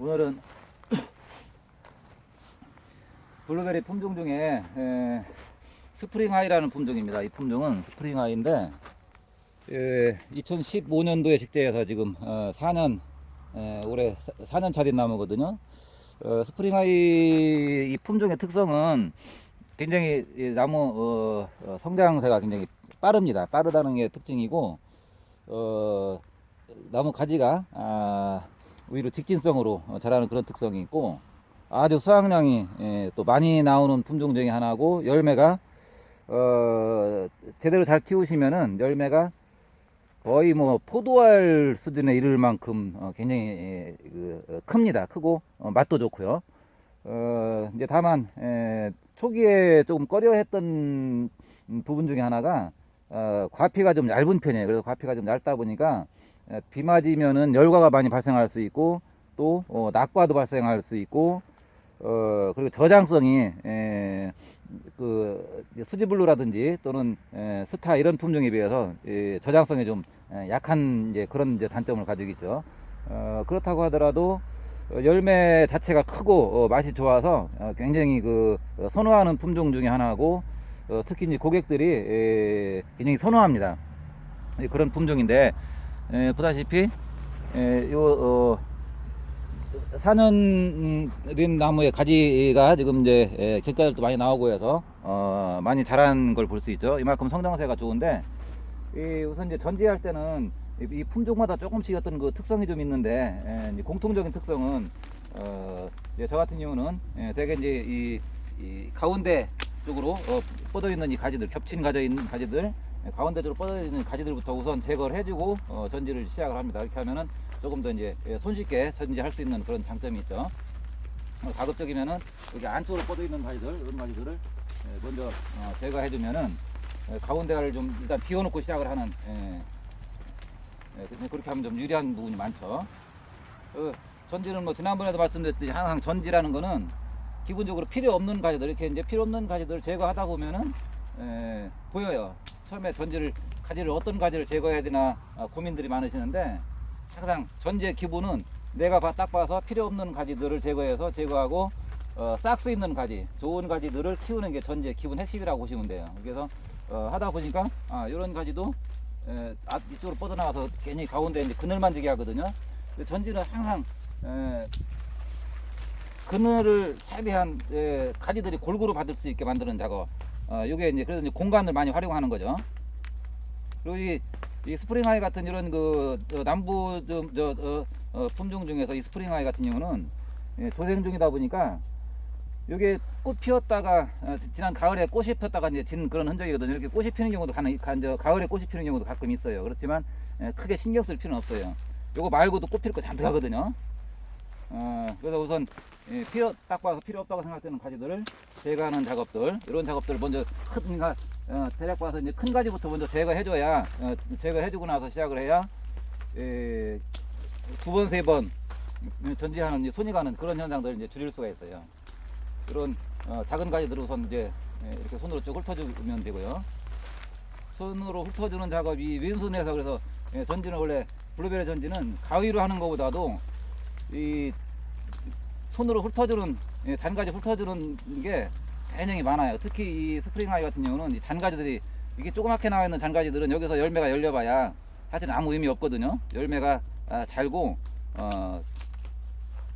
오늘은 블루베리 품종 중에 스프링 하이라는 품종입니다. 이 품종은 스프링 하이인데 2015년도에 식재해서 지금 4년 올해 4년 차 된 나무거든요. 스프링 하이 이 품종의 특성은 굉장히 이 나무 성장세가 굉장히 빠릅니다. 빠르다는 게 특징이고 나무 가지가 오히려 직진성으로 자라는 그런 특성이 있고 아주 수확량이 또 많이 나오는 품종 중에 하나고 열매가 제대로 잘 키우시면은 열매가 거의 뭐 포도알 수준에 이를 만큼 굉장히 큽니다. 크고 맛도 좋고요. 이제 다만 초기에 조금 꺼려했던 부분 중에 하나가 과피가 좀 얇은 편이에요. 그래서 과피가 좀 얇다 보니까 비 맞으면은 열과가 많이 발생할 수 있고 또 낙과도 발생할 수 있고 그리고 저장성이 그 수지블루라든지 또는 스타 이런 품종에 비해서 저장성이 좀 약한 이제 그런 이제 단점을 가지고 있죠. 그렇다고 하더라도 열매 자체가 크고 맛이 좋아서 굉장히 그 선호하는 품종 중에 하나고 특히 이제 고객들이 굉장히 선호합니다. 그런 품종인데 보다시피 요 4년 된 나무의 가지가 지금 이제 กิ่가루도 많이 나오고 해서 많이 자란 걸 볼 수 있죠. 이만큼 성장세가 좋은데 우선 이제 전지할 때는 이 품종마다 조금씩 어떤 그 특성이 좀 있는데 공통적인 특성은 저 같은 경우는 대개 이제 이 가운데 쪽으로 뻗어 있는 이 가지들, 겹친 가져 있는 가지들, 가운데 쪽으로 뻗어 있는 가지들부터 우선 제거를 해주고 전지를 시작을 합니다. 이렇게 하면은 조금 더 이제 손쉽게 전지할 수 있는 그런 장점이 있죠. 가급적이면은 여기 안쪽으로 뻗어 있는 가지들, 이런 가지들을 먼저 제거해주면은 가운데를 좀 일단 비워놓고 시작을 하는 그렇게 하면 좀 유리한 부분이 많죠. 전지는 뭐 지난번에도 말씀드렸듯이 항상 전지라는 거는 기본적으로 필요 없는 가지들, 이렇게 이제 필요 없는 가지들을 제거하다 보면은 보여요. 처음에 가지를 어떤 가지를 제거해야 되나 고민들이 많으시는데 항상 전지의 기본은 내가 딱 봐서 필요 없는 가지들을 제거하고 싹 수 있는 가지, 좋은 가지들을 키우는 게 전지의 기본 핵심이라고 보시면 돼요. 그래서 하다 보니까 이런 가지도 이쪽으로 뻗어나가서 괜히 가운데 이제 그늘만 지게 하거든요. 전지는 항상 그늘을 최대한 가지들이 골고루 받을 수 있게 만드는 작업. 이게 이제 그래서 이제 공간을 많이 활용하는 거죠. 그리고 이 스프링 하이 같은 이런 그 남부 품종 중에서 이 스프링 하이 같은 경우는 조생 중이다 보니까 이게 꽃 피었다가 지난 가을에 꽃이 폈다가 이제 진 그런 흔적이거든요. 이렇게 꽃이 피는 경우도 가을에 꽃이 피는 경우도 가끔 있어요. 그렇지만 크게 신경 쓸 필요는 없어요. 요거 말고도 꽃 필 거 잔뜩 하거든요. 그래서 우선 딱 봐서 필요 없다고 생각되는 가지들을 제거하는 작업들, 이런 작업들을 먼저 대략 봐서 이제 큰 가지부터 먼저 제거해줘야 제거해주고 나서 시작을 해야 두 번, 세 번 전지하는 손이 가는 그런 현상들을 이제 줄일 수가 있어요. 이런 작은 가지들을 우선 이제 이렇게 손으로 쭉 훑어주면 되고요. 손으로 훑어주는 작업이 왼손에서 그래서 전지는 원래 블루베리 전지는 가위로 하는 것보다도 이 손으로 훑어주는 잔가지 훑어주는 게 굉장히 많아요. 특히 이 스프링 하이 같은 경우는 이 잔가지들이 이게 조그맣게 나와 있는 잔가지들은 여기서 열매가 열려봐야 사실 아무 의미 없거든요. 열매가 잘고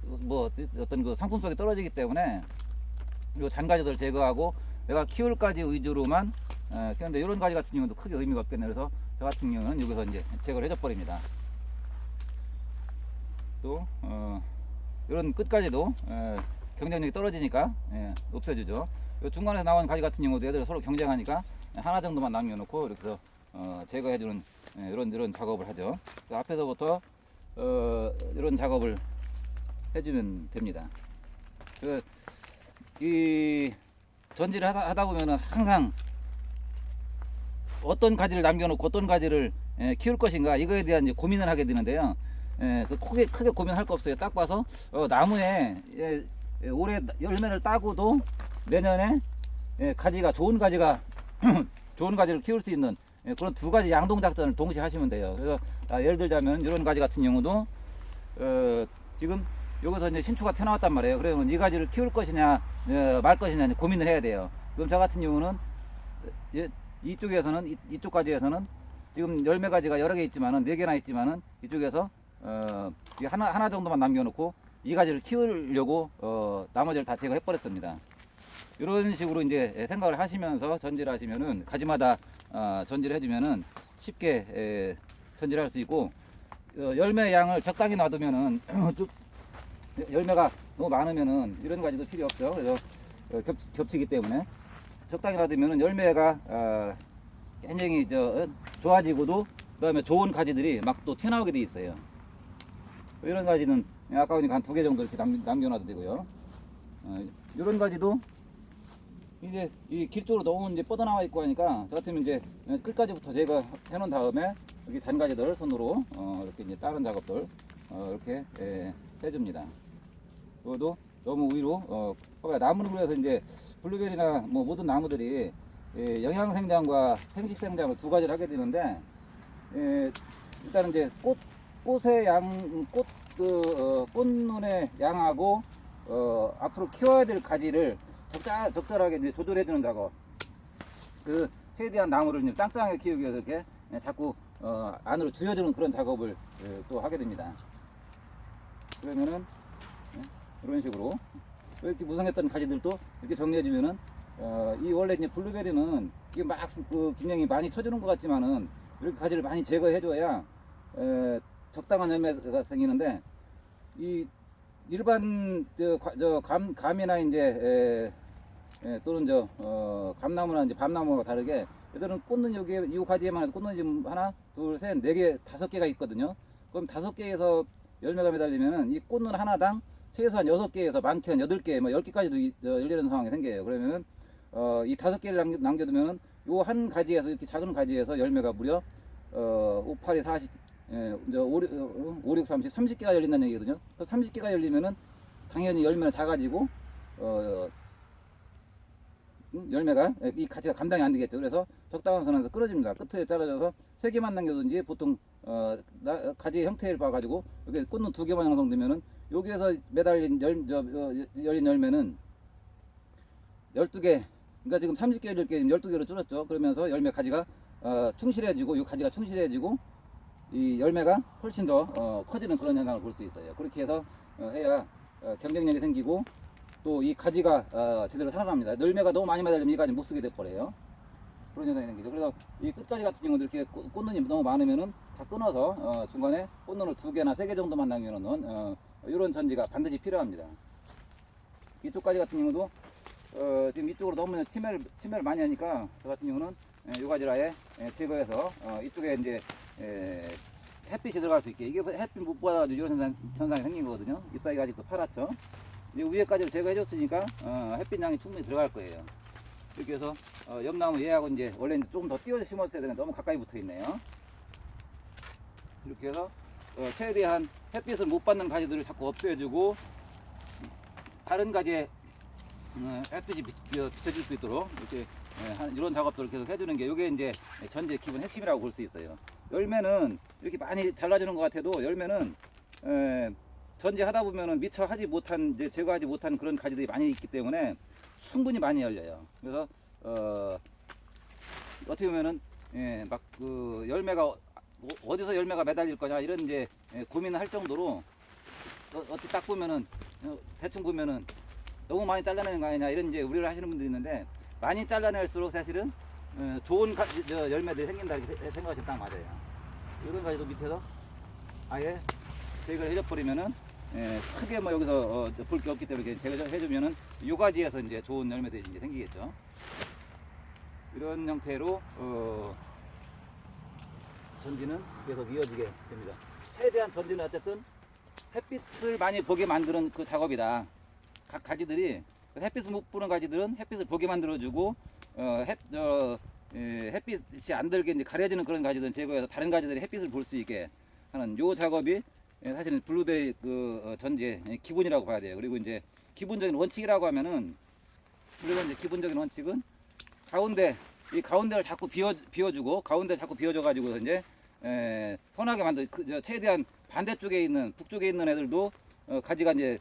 뭐 어떤 그 상품성이 떨어지기 때문에 이 잔가지들 제거하고 내가 키울 가지 위주로만 키우는데 이런 가지 같은 경우도 크게 의미가 없겠네요. 그래서 저 같은 경우는 여기서 이제 제거를 해줘 버립니다. 또 이런 끝까지도 경쟁력이 떨어지니까 없애주죠. 중간에서 나온 가지 같은 경우도 얘들 서로 경쟁하니까 하나 정도만 남겨놓고 이렇게 해서 제거해주는 이런 작업을 하죠. 앞에서부터 이런 작업을 해주면 됩니다. 이 전지를 하다 보면은 항상 어떤 가지를 남겨놓고 어떤 가지를 키울 것인가 이거에 대한 이제 고민을 하게 되는데요. 크게 고민할 거 없어요. 딱 봐서 나무에 올해 열매를 따고도 내년에 가지가 좋은 가지가 좋은 가지를 키울 수 있는 그런 두 가지 양동 작전을 동시에 하시면 돼요. 그래서 예를 들자면 이런 가지 같은 경우도 지금 여기서 이제 신초가 튀어나왔단 말이에요. 그러면 이 가지를 키울 것이냐 말 것이냐 고민을 해야 돼요. 그럼 저 같은 경우는 이쪽에서는 이쪽 가지에서는 지금 열매 가지가 여러 개 있지만은 4개나 있지만은 이쪽에서 하나 정도만 남겨놓고 이 가지를 키우려고 나머지를 다 제거해 버렸습니다. 이런 식으로 이제 생각을 하시면서 전지를 하시면은 가지마다 전지를 해주면은 쉽게 전지를 할 수 있고 열매 양을 적당히 놔두면은 열매가 너무 많으면은 이런 가지도 필요 없죠. 그래서 겹치기 때문에 적당히 놔두면은 열매가 굉장히 좋아지고도 그다음에 좋은 가지들이 막 또 튀어나오게 돼 있어요. 이런 가지는 아까 보니까 한 2개 정도 이렇게 남겨놔도 되고요. 이런 가지도 이제 이 길 쪽으로 너무 이제 뻗어나와 있고 하니까 저 같으면 이제 끝까지부터 제가 해놓은 다음에 여기 잔가지들 손으로 이렇게 이제 다른 작업들 이렇게 해줍니다. 그것도 너무 위로 봐봐요. 나무를 그래서 이제 블루베리나 뭐 모든 나무들이 영양생장과 생식생장을 2가지를 하게 되는데 일단은 이제 꽃의 양, 꽃눈의 양하고 앞으로 키워야 될 가지를 적절하게 이제 조절해주는 작업. 최대한 나무를 이제 짱짱하게 키우기 위해서 이렇게 자꾸 안으로 줄여주는 그런 작업을 또 하게 됩니다. 그러면은 이런 식으로 이렇게 무성했던 가지들도 이렇게 정리해주면은 이 원래 이제 블루베리는 이게 막 균형이 많이 쳐주는 것 같지만은 이렇게 가지를 많이 제거해줘야 적당한 열매가 생기는데 이 일반 감이나 이제 또는 감나무나 이제 밤나무와 다르게 얘들은 꽂는 여기에 이 가지에만 해도 꽂는 지금 하나, 둘, 셋, 4개, 5개가 있거든요. 그럼 5개에서 열매가 매달리면은 이 꽂는 하나당 최소한 6개에서 많게는 8개, 뭐 10개까지도 열리는 상황이 생겨요. 그러면은 이 5개를 남겨두면은 요 한 가지에서 이렇게 작은 가지에서 열매가 무려 5, 8이 40, 5, 6, 30, 30개가 열린다는 얘기거든요. 그 30개가 열리면은 당연히 열매는 작아지고 열매가 이 가지가 감당이 안 되겠죠. 그래서 적당한 선에서 끊어집니다. 끝에 잘라져서 3개만 남겨둔지 보통 가지의 형태를 봐가지고 여기 꽂는 2개만 형성되면은 여기에서 매달린 열린 열매는 12개, 그러니까 지금 30개 열릴 게 12개로 줄었죠. 그러면서 열매 가지가 충실해지고 이 가지가 충실해지고 이 열매가 훨씬 더 커지는 그런 현상을 볼 수 있어요. 그렇게 해서 해야 경쟁력이 생기고 또 이 가지가 제대로 살아납니다. 열매가 너무 많이 매달리면 이 가지 못 쓰게 돼버려요. 그런 현상이 생기죠. 그래서 이 끝까지 같은 경우는 이렇게 꽃눈이 너무 많으면은 다 끊어서 중간에 꽃눈을 2개나 3개 정도만 남겨놓는 이런 전지가 반드시 필요합니다. 이쪽까지 같은 경우도 지금 이쪽으로 너무 침해를 많이 하니까 저 같은 경우는 요 가지를 아예 제거해서 이쪽에 이제 햇빛이 들어갈 수 있게, 이게 햇빛 못 받아가지고 이런 현상이 생긴 거거든요. 잎사귀가 아직도 파랗죠. 이제 위에까지를 제거해줬으니까 햇빛량이 충분히 들어갈 거예요. 이렇게 해서 옆나무 얘하고 이제 원래 조금 더 띄워서 심었어야 되는데 너무 가까이 붙어 있네요. 이렇게 해서 최대한 햇빛을 못 받는 가지들을 자꾸 없애주고 다른 가지에 햇빛이 비춰질 수 있도록 이렇게 이런 작업들을 계속 해주는 게 이게 이제 전지의 기본 핵심이라고 볼 수 있어요. 열매는 이렇게 많이 잘라주는 것 같아도 열매는 전지 하다 보면은 미처 하지 못한, 이제 제거하지 못한 그런 가지들이 많이 있기 때문에 충분히 많이 열려요. 그래서 어떻게 보면은 막 열매가 어디서 열매가 매달릴 거냐 이런 이제 고민을 할 정도로 어떻게 딱 보면은 대충 보면은 너무 많이 잘라내는 거 아니냐 이런 이제 우려를 하시는 분들이 있는데, 많이 잘라낼수록 사실은 좋은 열매들이 생긴다 이렇게 생각하시면 딱 맞아요. 이런 가지도 밑에서 아예 제거를 해줘버리면은 크게 뭐 여기서 볼 게 없기 때문에 제거해주면은 요 가지에서 이제 좋은 열매들이 이제 생기겠죠. 이런 형태로 전지는 계속 이어지게 됩니다. 최대한 전지는 어쨌든 햇빛을 많이 보게 만드는 그 작업이다. 각 가지들이 햇빛을 못 보는 가지들은 햇빛을 보게 만들어주고 햇빛이 안 들게 이제 가려지는 그런 가지들은 제거해서 다른 가지들이 햇빛을 볼 수 있게 하는 요 작업이 사실은 블루베리 전지의 기본이라고 봐야 돼요. 그리고 이제 기본적인 원칙이라고 하면은, 그리고 이제 기본적인 원칙은 이 가운데를 자꾸 비워주고 가운데를 자꾸 비워줘 가지고 이제 편하게 최대한 반대쪽에 있는 북쪽에 있는 애들도 가지가 이제